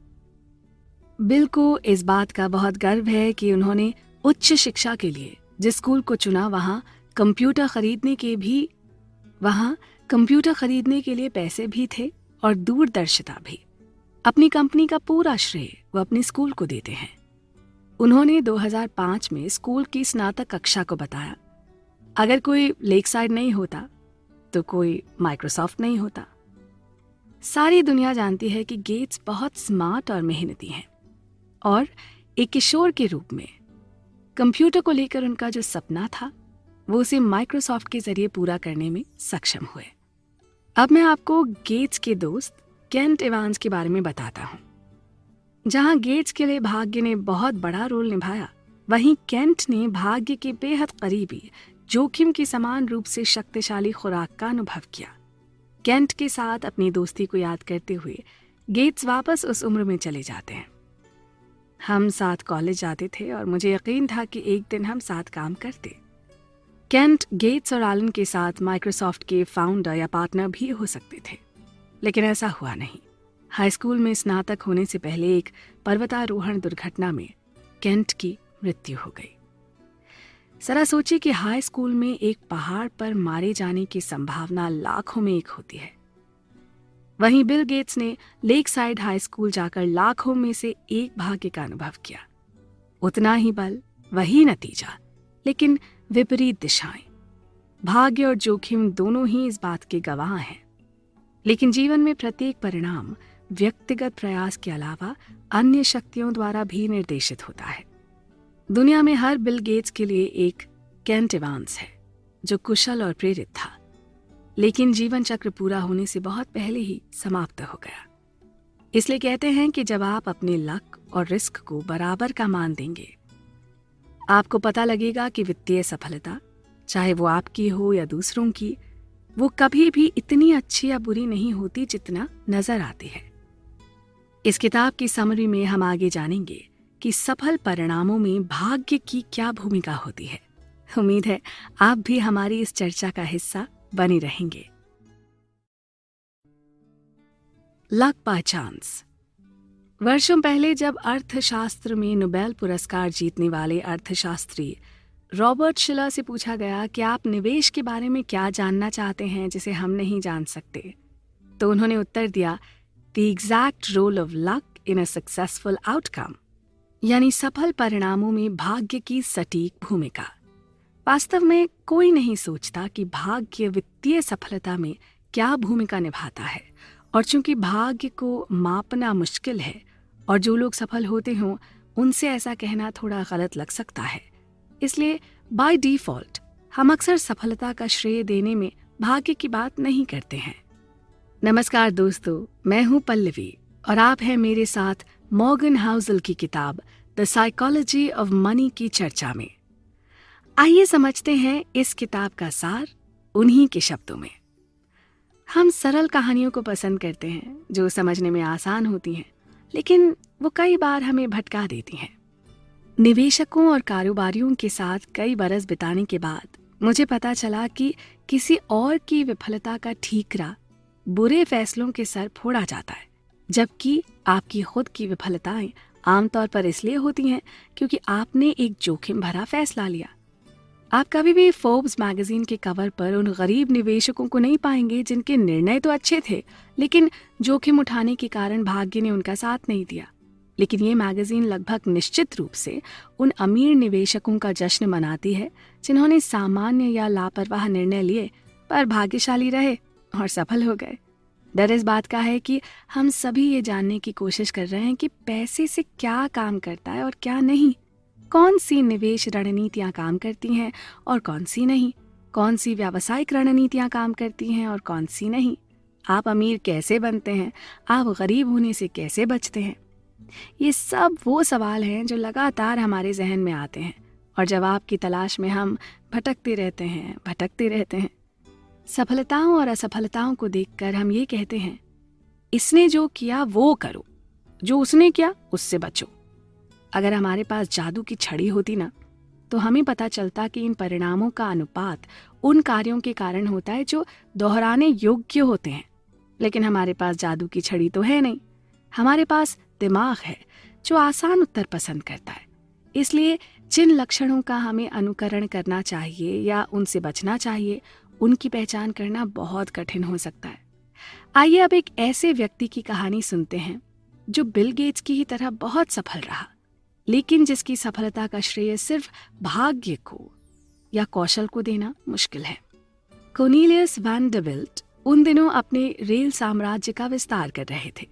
बिल को इस बात का बहुत गर्व है कि उन्होंने उच्च शिक्षा के लिए जिस स्कूल को चुना वहाँ कंप्यूटर खरीदने के लिए पैसे भी थे और दूरदर्शिता भी। अपनी कंपनी का पूरा श्रेय वो अपने स्कूल को देते हैं। उन्होंने 2005 में स्कूल की स्नातक कक्षा को बताया, अगर कोई लेकसाइड नहीं होता तो कोई माइक्रोसॉफ्ट नहीं होता। सारी दुनिया जानती है कि गेट्स बहुत स्मार्ट और मेहनती हैं और एक किशोर के रूप में कंप्यूटर को लेकर उनका जो सपना था वो उसे माइक्रोसॉफ्ट के जरिए पूरा करने में सक्षम हुए। अब मैं आपको गेट्स के दोस्त केंट इवांस के बारे में बताता हूँ। जहाँ गेट्स के लिए भाग्य ने बहुत बड़ा रोल निभाया, वहीं केंट ने भाग्य के बेहद करीबी जोखिम की समान रूप से शक्तिशाली खुराक का अनुभव किया। केंट के साथ अपनी दोस्ती को याद करते हुए गेट्स वापस उस उम्र में चले जाते हैं। हम साथ कॉलेज जाते थे और मुझे यकीन था कि एक दिन हम साथ काम करते। केंट गेट्स और एलन के साथ माइक्रोसॉफ्ट के फाउंडर या पार्टनर भी हो सकते थे, लेकिन ऐसा हुआ नहीं। हाई स्कूल में स्नातक होने से पहले एक पर्वतारोहण दुर्घटना में केंट की मृत्यु हो गई। जरा सोचिए कि हाई स्कूल में एक पहाड़ पर मारे जाने की संभावना लाखों में एक होती है। वहीं बिल गेट्स ने लेक साइड हाई स्कूल जाकर लाखों में से एक भाग्य का अनुभव किया। उतना ही बल, वही नतीजा, लेकिन विपरीत दिशाएं। भाग्य और जोखिम दोनों ही इस बात के गवाह हैं। लेकिन जीवन में प्रत्येक परिणाम व्यक्तिगत प्रयास के अलावा अन्य शक्तियों द्वारा भी निर्देशित होता है। दुनिया में हर बिल गेट्स के लिए एक केंट इवांस है जो कुशल और प्रेरित था, लेकिन जीवन चक्र पूरा होने से बहुत पहले ही समाप्त हो गया। इसलिए कहते हैं कि जब आप अपने लक और रिस्क को बराबर का मान देंगे, आपको पता लगेगा कि वित्तीय सफलता, चाहे वो आपकी हो या दूसरों की, वो कभी भी इतनी अच्छी या बुरी नहीं होती जितना नजर आती है। इस किताब की समरी में हम आगे जानेंगे कि सफल परिणामों में भाग्य की क्या भूमिका होती है। उम्मीद है आप भी हमारी इस चर्चा का हिस्सा बने रहेंगे। Luck by chance. वर्षों पहले जब अर्थशास्त्र में नोबेल पुरस्कार जीतने वाले अर्थशास्त्री रॉबर्ट शिलर से पूछा गया कि आप निवेश के बारे में क्या जानना चाहते हैं जिसे हम नहीं जान सकते, तो उन्होंने उत्तर दिया, the exact role of luck in a successful outcome, यानी सफल परिणामों में भाग्य की सटीक भूमिका। वास्तव में कोई नहीं सोचता कि भाग्य वित्तीय सफलता में क्या भूमिका निभाता है, और चूंकि भाग्य को मापना मुश्किल है और जो लोग सफल होते हों उनसे ऐसा कहना थोड़ा गलत लग सकता है, इसलिए बाय डिफॉल्ट हम अक्सर सफलता का श्रेय देने में भाग्य की बात नहीं करते हैं। नमस्कार दोस्तों, मैं हूं पल्लवी और आप हैं मेरे साथ मॉर्गन हाउसल की किताब द साइकोलॉजी ऑफ मनी की चर्चा में। आइए समझते हैं इस किताब का सार उन्हीं के शब्दों में। हम सरल कहानियों को पसंद करते हैं जो समझने में आसान होती हैं, लेकिन वो कई बार हमें भटका देती हैं। निवेशकों और कारोबारियों के साथ कई बरस बिताने के बाद मुझे पता चला कि किसी और की विफलता का ठीकरा बुरे फैसलों के सर फोड़ा जाता है, जबकि आपकी खुद की विफलताएं आमतौर पर इसलिए होती हैं क्योंकि आपने एक जोखिम भरा फैसला लिया। आप कभी भी फोर्ब्स मैगजीन के कवर पर उन गरीब निवेशकों को नहीं पाएंगे जिनके निर्णय तो अच्छे थे, लेकिन जोखिम उठाने के कारण भाग्य ने उनका साथ नहीं दिया। लेकिन ये मैगजीन लगभग निश्चित रूप से उन अमीर निवेशकों का जश्न मनाती है जिन्होंने सामान्य या लापरवाह निर्णय लिए पर भाग्यशाली रहे और सफल हो गए। डर इस बात का है कि हम सभी ये जानने की कोशिश कर रहे हैं कि पैसे से क्या काम करता है और क्या नहीं, कौन सी निवेश रणनीतियां काम करती हैं और कौन सी नहीं, कौन सी व्यावसायिक रणनीतियां काम करती हैं और कौन सी नहीं। आप अमीर कैसे बनते हैं, आप गरीब होने से कैसे बचते हैं। ये सब वो सवाल हैं जो लगातार हमारे जहन में आते हैं और जवाब की तलाश में हम भटकते रहते हैं। सफलताओं और असफलताओं को देखकर हम ये कहते हैं, इसने जो किया वो करो, जो उसने किया उससे बचो। अगर हमारे पास जादू की छड़ी होती ना, तो हमें पता चलता कि इन परिणामों का अनुपात उन कार्यों के कारण होता है जो दोहराने योग्य होते हैं। लेकिन हमारे पास जादू की छड़ी तो है नहीं, हमारे पास दिमाग है जो आसान उत्तर पसंद करता है। इसलिए जिन लक्षणों का हमें अनुकरण करना चाहिए या उनसे बचना चाहिए, उनकी पहचान करना बहुत कठिन हो सकता है। आइए अब एक ऐसे व्यक्ति की कहानी सुनते हैं जो बिल गेट्स की ही तरह बहुत सफल रहा, लेकिन जिसकी सफलता का श्रेय सिर्फ भाग्य को या कौशल को देना मुश्किल है। कोर्नेलियस वैंडरबिल्ट उन दिनों अपने रेल साम्राज्य का विस्तार कर रहे थे।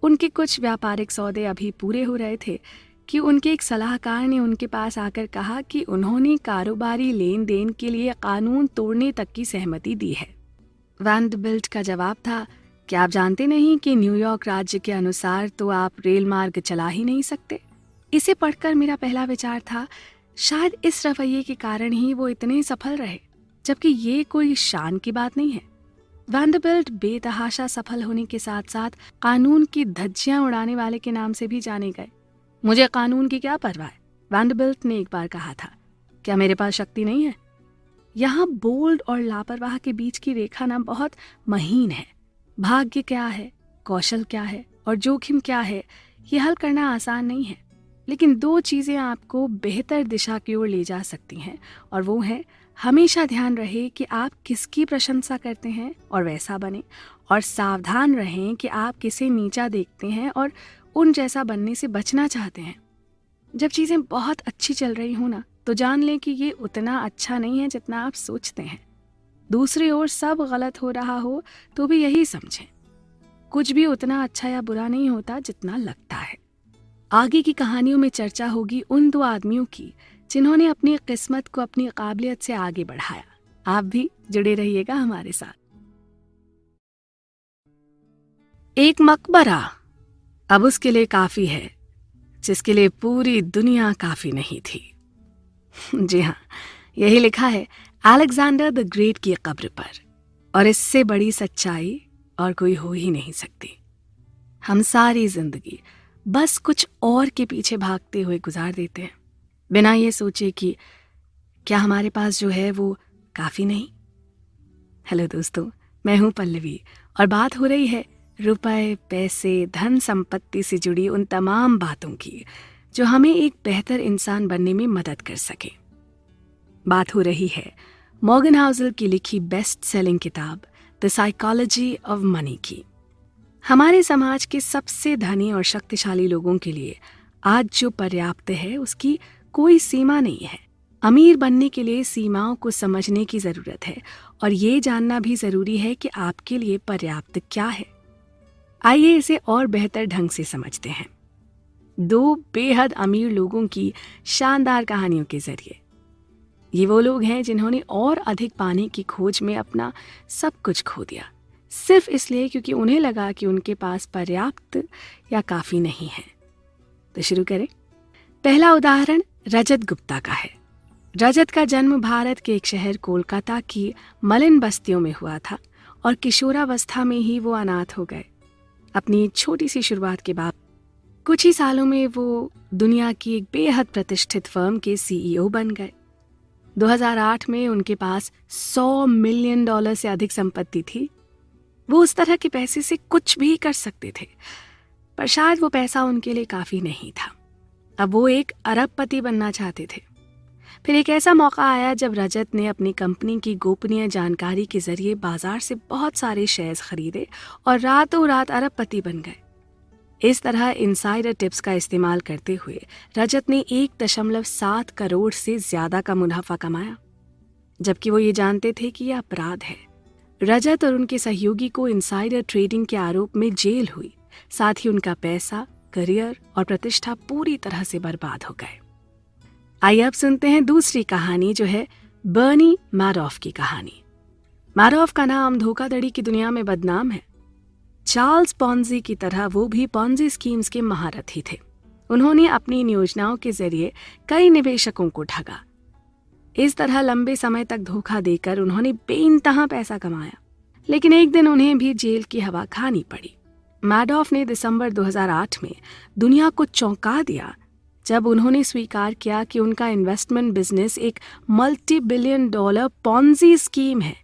उनके कुछ व्यापारिक सौदे अभी पूरे हो रहे थे कि उनके एक सलाहकार ने उनके पास आकर कहा कि उन्होंने कारोबारी लेन देन के लिए कानून तोड़ने तक की सहमति दी है। वैंडरबिल्ट का जवाब था, क्या आप जानते नहीं कि न्यूयॉर्क राज्य के अनुसार तो आप रेल मार्ग चला ही नहीं सकते। इसे पढ़कर मेरा पहला विचार था, शायद इस रवैये के कारण ही वो इतने सफल रहे, जबकि ये कोई शान की बात नहीं है। वैंडरबिल्ट बेतहाशा सफल होने के साथ साथ कानून की धज्जियां उड़ाने वाले के नाम से भी जाने गए। मुझे कानून की क्या परवाह है, वैंडरबिल्ट ने एक बार कहा था। क्या मेरे पास शक्ति नहीं है? यहाँ बोल्ड और लापरवाह के बीच की रेखा ना बहुत महीन है। भाग्य क्या है, कौशल क्या है और जोखिम क्या है, ये हल करना आसान नहीं है। लेकिन दो चीजें आपको बेहतर दिशा की ओर ले जा सकती हैं, और वो है, हमेशा ध्यान रहे कि आप किसकी प्रशंसा करते हैं और वैसा बने, और सावधान रहें कि आप किसे नीचा देखते हैं और उन जैसा बनने से बचना चाहते हैं। जब चीजें बहुत अच्छी चल रही हो ना, तो जान लें कि ये उतना अच्छा नहीं है जितना आप सोचते हैं। दूसरी ओर सब गलत हो रहा हो तो भी यही समझें, कुछ भी उतना अच्छा या बुरा नहीं होता जितना लगता है। आगे की कहानियों में चर्चा होगी उन दो आदमियों की जिन्होंने अपनी किस्मत को अपनी काबिलियत से आगे बढ़ाया। आप भी जुड़े रहिएगा हमारे साथ। एक मकबरा अब उसके लिए काफी है जिसके लिए पूरी दुनिया काफी नहीं थी। जी हाँ, यही लिखा है अलेक्जेंडर द ग्रेट की कब्र पर, और इससे बड़ी सच्चाई और कोई हो ही नहीं सकती। हम सारी जिंदगी बस कुछ और के पीछे भागते हुए गुजार देते हैं, बिना ये सोचे कि क्या हमारे पास जो है वो काफी नहीं। हेलो दोस्तों, मैं हूं पल्लवी और बात हो रही है रुपए, पैसे, धन संपत्ति से जुड़ी उन तमाम बातों की जो हमें एक बेहतर इंसान बनने में मदद कर सके। बात हो रही है मॉर्गन हाउसल की लिखी बेस्ट सेलिंग किताब द साइकोलॉजी ऑफ मनी की। हमारे समाज के सबसे धनी और शक्तिशाली लोगों के लिए आज जो पर्याप्त है उसकी कोई सीमा नहीं है। अमीर बनने के लिए सीमाओं को समझने की जरूरत है और ये जानना भी जरूरी है कि आपके लिए पर्याप्त क्या है। आइए इसे और बेहतर ढंग से समझते हैं, दो बेहद अमीर लोगों की शानदार कहानियों के जरिए। ये वो लोग हैं जिन्होंने और अधिक पाने की खोज में अपना सब कुछ खो दिया, सिर्फ इसलिए क्योंकि उन्हें लगा कि उनके पास पर्याप्त या काफी नहीं है। तो शुरू करें। पहला उदाहरण रजत गुप्ता का है। रजत का जन्म भारत के एक शहर कोलकाता की मलिन बस्तियों में हुआ था और किशोरावस्था में ही वो अनाथ हो गए। अपनी छोटी सी शुरुआत के बाद कुछ ही सालों में वो दुनिया की एक बेहद प्रतिष्ठित फर्म के सीईओ बन गए। 2008 में उनके पास $100 मिलियन से अधिक संपत्ति थी। वो उस तरह के पैसे से कुछ भी कर सकते थे, पर शायद वो पैसा उनके लिए काफी नहीं था। अब वो एक अरबपति बनना चाहते थे। फिर एक ऐसा मौका आया जब रजत ने अपनी कंपनी की गोपनीय जानकारी के जरिए बाजार से बहुत सारे शेयर्स खरीदे और रातों रात अरबपति बन गए। इस तरह इनसाइडर टिप्स का इस्तेमाल करते हुए रजत ने 1.7 करोड़ से ज्यादा का मुनाफा कमाया, जबकि वो ये जानते थे कि यह अपराध है। रजत और उनके सहयोगी को इनसाइडर ट्रेडिंग के आरोप में जेल हुई, साथ ही उनका पैसा, करियर और प्रतिष्ठा पूरी तरह से बर्बाद हो गए। आइए अब सुनते हैं दूसरी कहानी, जो है बर्नी मैडॉफ की कहानी। मैडॉफ का नाम धोखाधड़ी की दुनिया में बदनाम है। चार्ल्स पॉन्जी की तरह वो भी पॉन्जी स्कीम्स के महारथी थे। उन्होंने अपनी इन योजनाओं के जरिए कई निवेशकों को ठगा। इस तरह लंबे समय तक धोखा देकर उन्होंने बेइंतहा पैसा कमाया, लेकिन एक दिन उन्हें भी जेल की हवा खानी पड़ी। मैडॉफ ने दिसंबर 2008 में दुनिया को चौंका दिया जब उन्होंने स्वीकार किया कि उनका इन्वेस्टमेंट बिजनेस एक $multi-billion पॉन्जी स्कीम है।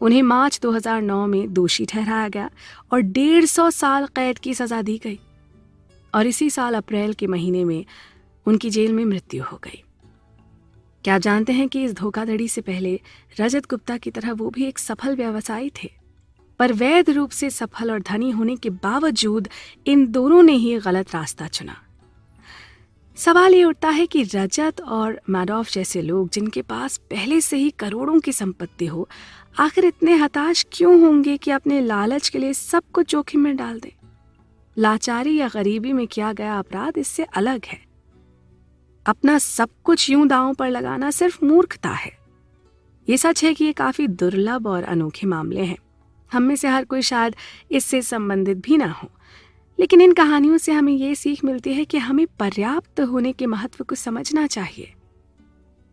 उन्हें मार्च 2009 में दोषी ठहराया गया और 150 साल कैद की सजा दी गई और इसी साल अप्रैल के महीने में उनकी जेल में मृत्यु हो गई। क्या आप जानते हैं कि इस धोखाधड़ी से पहले रजत गुप्ता की तरह वो भी एक सफल व्यवसायी थे, पर वैध रूप से सफल और धनी होने के बावजूद इन दोनों ने ही गलत रास्ता चुना। सवाल ये उठता है कि रजत और मैडॉफ जैसे लोग जिनके पास पहले से ही करोड़ों की संपत्ति हो, आखिर इतने हताश क्यों होंगे कि अपने लालच के लिए सब कुछ जोखिम में डाल दें। लाचारी या गरीबी में किया गया अपराध इससे अलग है। अपना सब कुछ यूं दांव पर लगाना सिर्फ मूर्खता है। ये सच है कि ये काफी दुर्लभ और अनोखे मामले हैं। हम में से हर कोई शायद इससे संबंधित भी ना हो, लेकिन इन कहानियों से हमें ये सीख मिलती है कि हमें पर्याप्त होने के महत्व को समझना चाहिए।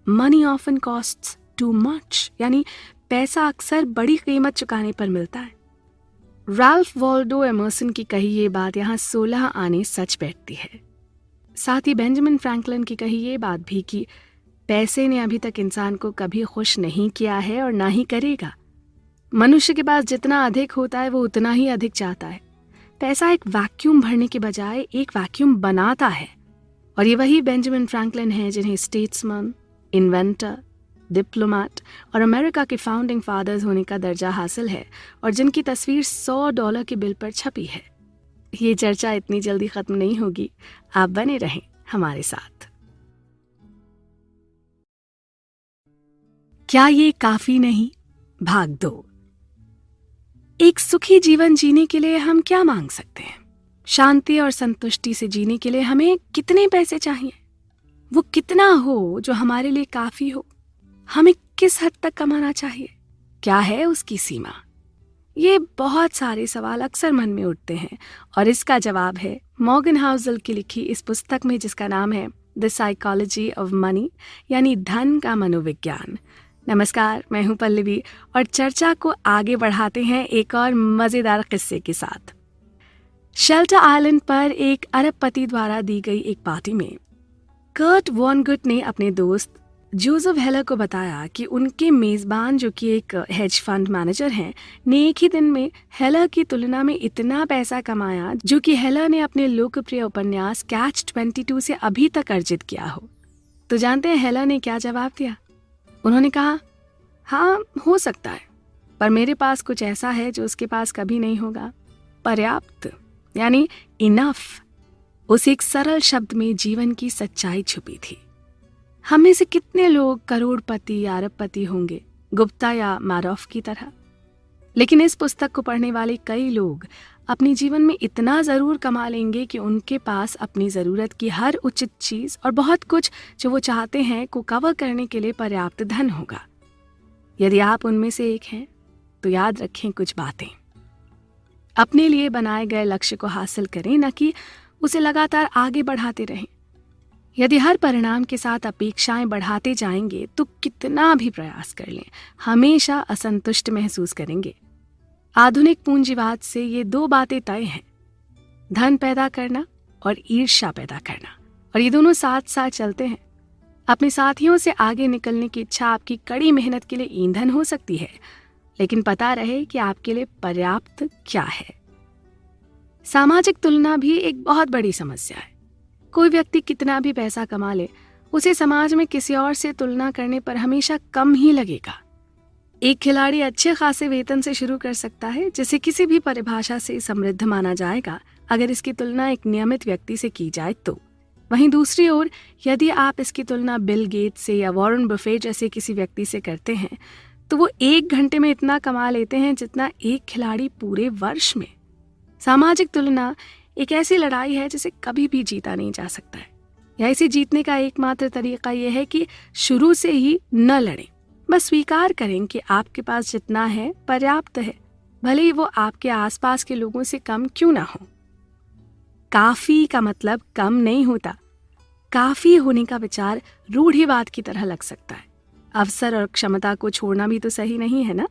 Money often costs too much, यानी पैसा अक्सर बड़ी कीमत चुकाने पर मिलता है। राल्फ वॉल्डो एमर्सन की कही ये बात यहाँ 16 आने सच बैठती है। साथ ही बेंजामिन फ्रैंकलिन की कही ये बात भी कि पैसे ने अभी तक इंसान को कभी खुश नहीं किया है और ना ही करेगा। मनुष्य के पास जितना अधिक होता है वो उतना ही अधिक चाहता है। पैसा एक वैक्यूम भरने के बजाय एक वैक्यूम बनाता है, और ये वही बेंजामिन फ्रैंकलिन है जिन्हें स्टेट्समैन, इन्वेंटर, डिप्लोमैट और अमेरिका के फाउंडिंग फादर्स होने का दर्जा हासिल है और जिनकी तस्वीर $100 के बिल पर छपी है। ये चर्चा इतनी जल्दी खत्म नहीं होगी, आप बने रहें हमारे साथ। क्या ये काफी नहीं? भाग 2। एक सुखी जीवन जीने के लिए हम क्या मांग सकते हैं? शांति और संतुष्टि से जीने के लिए हमें कितने पैसे चाहिए? वो कितना हो जो हमारे लिए काफी हो? हमें किस हद तक कमाना चाहिए? क्या है उसकी सीमा? ये बहुत सारे सवाल अक्सर मन में उठते हैं और इसका जवाब है मॉर्गन हाउसल की लिखी इस पुस्तक में, जिसका नाम है द साइकोलॉजी ऑफ मनी, यानी धन का मनोविज्ञान। नमस्कार, मैं हूं पल्लवी और चर्चा को आगे बढ़ाते हैं एक और मजेदार किस्से के साथ। शेल्टर आइलैंड पर एक अरबपति द्वारा दी गई एक पार्टी में कर्ट वॉनगुट ने अपने दोस्त जोसेफ हेलर को बताया कि उनके मेज़बान जो कि एक हेज फंड मैनेजर हैं ने एक ही दिन में हेलर की तुलना में इतना पैसा कमाया जो कि हेलर ने अपने लोकप्रिय उपन्यास कैच-22 से अभी तक अर्जित किया हो। तो जानते हैं हेलर ने क्या जवाब दिया? उन्होंने कहा, हाँ हो सकता है, पर मेरे पास कुछ ऐसा है जो उसके पास कभी नहीं होगा, पर्याप्त, यानी इनफ। उस एक सरल शब्द में जीवन की सच्चाई छुपी थी। हम में से कितने लोग करोड़पति या अरबपति होंगे, गुप्ता या मारोफ की तरह? लेकिन इस पुस्तक को पढ़ने वाले कई लोग अपने जीवन में इतना जरूर कमा लेंगे कि उनके पास अपनी जरूरत की हर उचित चीज और बहुत कुछ जो वो चाहते हैं को कवर करने के लिए पर्याप्त धन होगा। यदि आप उनमें से एक हैं तो याद रखें कुछ बातें। अपने लिए बनाए गए लक्ष्य को हासिल करें, न कि उसे लगातार आगे बढ़ाते रहें। यदि हर परिणाम के साथ अपेक्षाएं बढ़ाते जाएंगे तो कितना भी प्रयास कर लें, हमेशा असंतुष्ट महसूस करेंगे। आधुनिक पूंजीवाद से ये दो बातें तय हैं, धन पैदा करना और ईर्ष्या पैदा करना, और ये दोनों साथ साथ चलते हैं। अपने साथियों से आगे निकलने की इच्छा आपकी कड़ी मेहनत के लिए ईंधन हो सकती है, लेकिन पता रहे कि आपके लिए पर्याप्त क्या है। सामाजिक तुलना भी एक बहुत बड़ी समस्या है। कोई व्यक्ति कितना भी पैसा कमा ले, उसे समाज में किसी और से तुलना करने पर हमेशा कम ही लगेगा। एक खिलाड़ी अच्छे खासे वेतन से शुरू कर सकता है, जिसे किसी भी परिभाषा से समृद्ध माना जाएगा अगर इसकी तुलना एक नियमित व्यक्ति से की जाए तो। वहीं दूसरी ओर यदि आप इसकी तुलना बिल गेट्स से या वॉरेन बफेट जैसे किसी व्यक्ति से करते हैं तो वो 1 घंटे में इतना कमा लेते हैं जितना एक खिलाड़ी पूरे वर्ष में। सामाजिक तुलना एक ऐसी लड़ाई है जिसे कभी भी जीता नहीं जा सकता है, या इसे जीतने का एकमात्र तरीका यह है कि शुरू से ही न लड़ें। बस स्वीकार करें कि आपके पास जितना है पर्याप्त है, भले ही वो आपके आसपास के लोगों से कम क्यों ना हो। काफी का मतलब कम नहीं होता। काफी होने का विचार रूढ़िवाद की तरह लग सकता है। अवसर और क्षमता को छोड़ना भी तो सही नहीं है ना,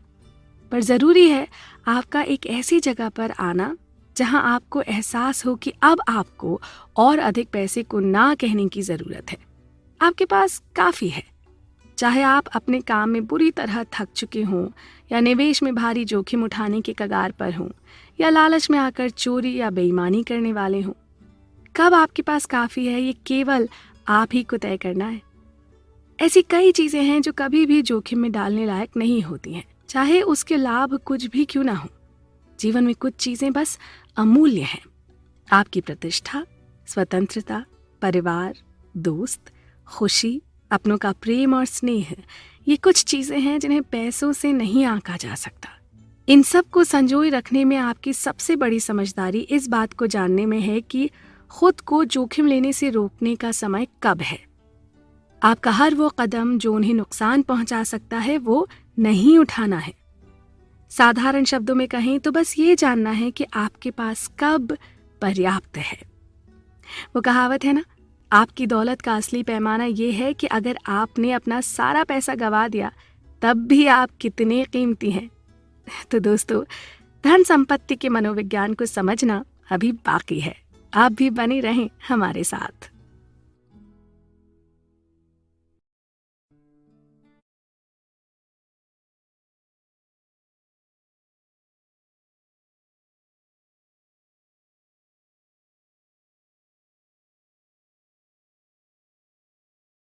पर जरूरी है आपका एक ऐसी जगह पर आना जहां आपको एहसास हो कि अब आपको और अधिक पैसे को ना कहने की जरूरत है। आपके पास काफी है, चाहे आप अपने काम में बुरी तरह थक चुके हों, या निवेश में भारी जोखिम उठाने के कगार पर हों, या लालच में आकर चोरी या बेईमानी करने वाले हों। कब आपके पास काफी है, ये केवल आप ही को तय करना है। ऐसी कई चीजें हैं जो कभी भी जोखिम में डालने लायक नहीं होती हैं, चाहे उसके लाभ कुछ भी क्यों ना हो। जीवन में कुछ चीजें बस अमूल्य हैं। आपकी प्रतिष्ठा, स्वतंत्रता, परिवार, दोस्त, खुशी, अपनों का प्रेम और स्नेह, ये कुछ चीजें हैं जिन्हें पैसों से नहीं आंका जा सकता। इन सब को संजोए रखने में आपकी सबसे बड़ी समझदारी इस बात को जानने में है कि खुद को जोखिम लेने से रोकने का समय कब है। आपका हर वो कदम जो उन्हें नुकसान पहुंचा सकता है वो नहीं उठाना है। साधारण शब्दों में कहें तो बस ये जानना है कि आपके पास कब पर्याप्त है। वो कहावत है ना, आपकी दौलत का असली पैमाना ये है कि अगर आपने अपना सारा पैसा गवा दिया तब भी आप कितने कीमती हैं। तो दोस्तों, धन संपत्ति के मनोविज्ञान को समझना अभी बाकी है। आप भी बने रहें हमारे साथ।